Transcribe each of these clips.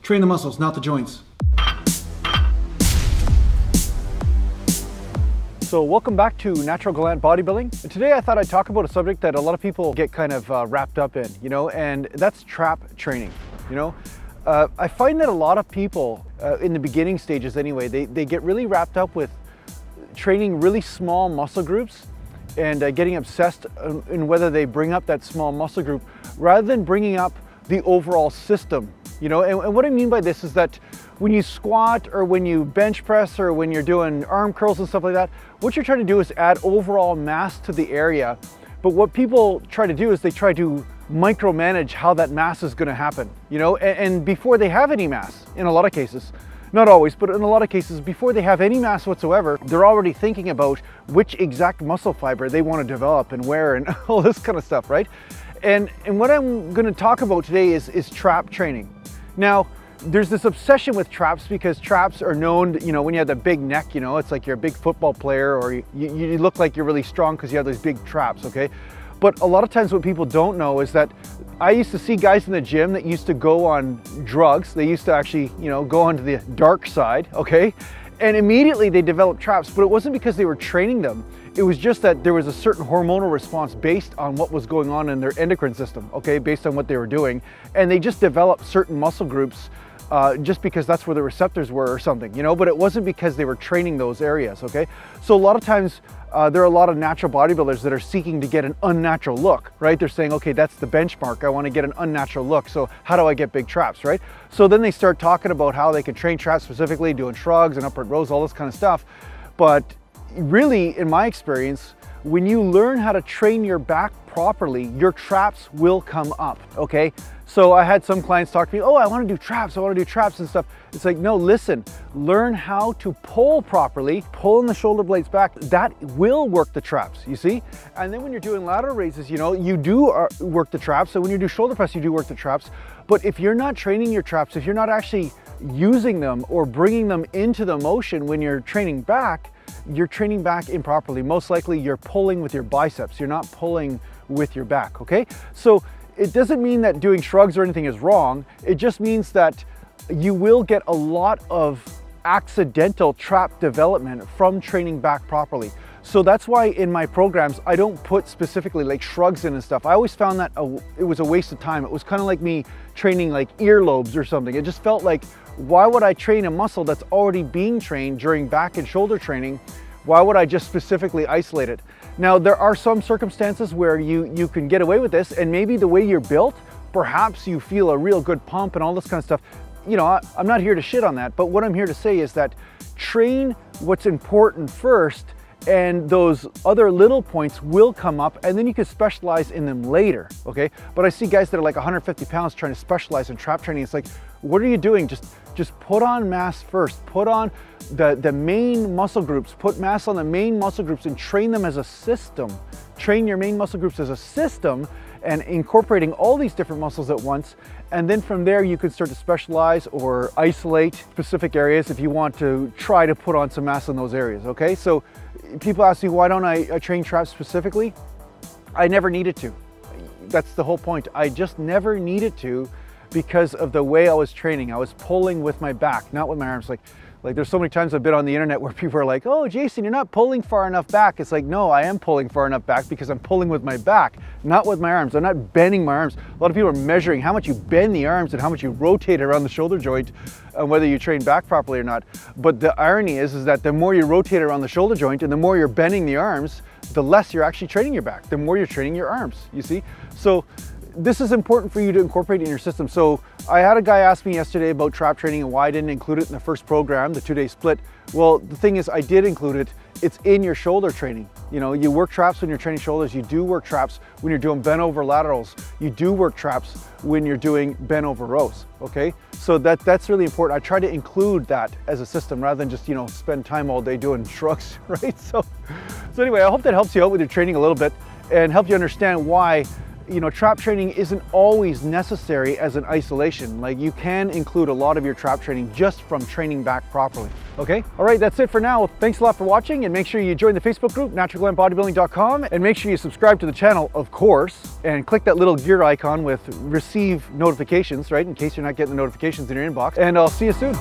Train the muscles, not the joints. So welcome back to Natural Gallant Bodybuilding. And today I thought I'd talk about a subject that a lot of people get kind of wrapped up in, and that's trap training, I find that a lot of people in the beginning stages anyway, they get really wrapped up with training really small muscle groups and getting obsessed in whether they bring up that small muscle group rather than bringing up the overall system, and what I mean by this is that when you squat or when you bench press or when you're doing arm curls and stuff like that, what you're trying to do is add overall mass to the area. But what people try to do is they try to micromanage how that mass is going to happen, and before they have any mass, in a lot of cases, not always, but in a lot of cases, before they have any mass whatsoever, they're already thinking about which exact muscle fiber they want to develop and where and all this kind of stuff, right? And what I'm going to talk about today is trap training. Now, there's this obsession with traps because traps are known, when you have that big neck, it's like you're a big football player, or you look like you're really strong because you have those big traps, okay? But a lot of times what people don't know is that I used to see guys in the gym that used to go on drugs. They used to actually, go onto the dark side, okay? And immediately they developed traps, but it wasn't because they were training them. It was just that there was a certain hormonal response based on what was going on in their endocrine system, okay? Based on what they were doing. And they just developed certain muscle groups just because that's where the receptors were or something, but it wasn't because they were training those areas, okay? So a lot of times there are a lot of natural bodybuilders that are seeking to get an unnatural look, right? They're saying, okay, that's the benchmark. I want to get an unnatural look. So how do I get big traps, right? So then they start talking about how they can train traps specifically, doing shrugs and upright rows, all this kind of stuff. But really, in my experience, when you learn how to train your back properly, your traps will come up, okay? So I had some clients talk to me, oh, I want to do traps and stuff. It's like, no, listen, learn how to pull properly, pulling the shoulder blades back. That will work the traps, you see? And then when you're doing lateral raises, you do work the traps. So when you do shoulder press, you do work the traps. But if you're not training your traps, if you're not actually using them or bringing them into the motion when you're training back, you're training back improperly. Most likely you're pulling with your biceps. You're not pulling with your back, okay? So it doesn't mean that doing shrugs or anything is wrong. It just means that you will get a lot of accidental trap development from training back properly. So that's why in my programs, I don't put specifically like shrugs in and stuff. I always found that it was a waste of time. It was kind of like me training like earlobes or something. It just felt like, why would I train a muscle that's already being trained during back and shoulder training? Why would I just specifically isolate it? Now, there are some circumstances where you can get away with this, and maybe the way you're built, perhaps you feel a real good pump and all this kind of stuff. I'm not here to shit on that, but what I'm here to say is that train what's important first, and those other little points will come up, and then you can specialize in them later, okay? But I see guys that are like 150 pounds trying to specialize in trap training. It's like, what are you doing? Just put on mass first. Put on the main muscle groups. Put mass on the main muscle groups and train them as a system. Train your main muscle groups as a system and incorporating all these different muscles at once. And then from there, you can start to specialize or isolate specific areas if you want to try to put on some mass in those areas, okay? So people ask me, why don't I train traps specifically? I never needed to. That's the whole point. I just never needed to because of the way I was training. I was pulling with my back, not with my arms. Like there's so many times I've been on the internet where people are like, oh, Jason, you're not pulling far enough back. It's like, no, I am pulling far enough back because I'm pulling with my back, not with my arms. I'm not bending my arms. A lot of people are measuring how much you bend the arms and how much you rotate around the shoulder joint and whether you train back properly or not. But the irony is that the more you rotate around the shoulder joint and the more you're bending the arms, the less you're actually training your back, the more you're training your arms, you see? So this is important for you to incorporate in your system. So I had a guy ask me yesterday about trap training and why I didn't include it in the first program, the 2-day split. Well, the thing is, I did include it. It's in your shoulder training. You work traps when you're training shoulders. You do work traps when you're doing bent over laterals. You do work traps when you're doing bent over rows, okay? So that's really important. I try to include that as a system rather than just, spend time all day doing shrugs, right? So anyway, I hope that helps you out with your training a little bit and help you understand why you know, trap training isn't always necessary as an isolation. Like, you can include a lot of your trap training just from training back properly. Okay, all right, that's it for now. Thanks a lot for watching, and make sure you join the Facebook group, naturalgallantbodybuilding.com, and make sure you subscribe to the channel, of course, and click that little gear icon with receive notifications, right, in case you're not getting the notifications in your inbox, and I'll see you soon.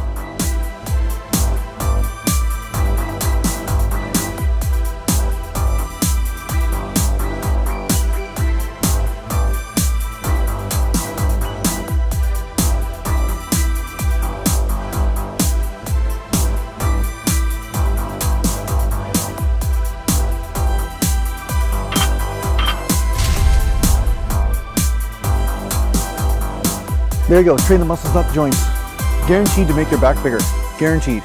There you go, train the muscles, not the joints. Guaranteed to make your back bigger, guaranteed.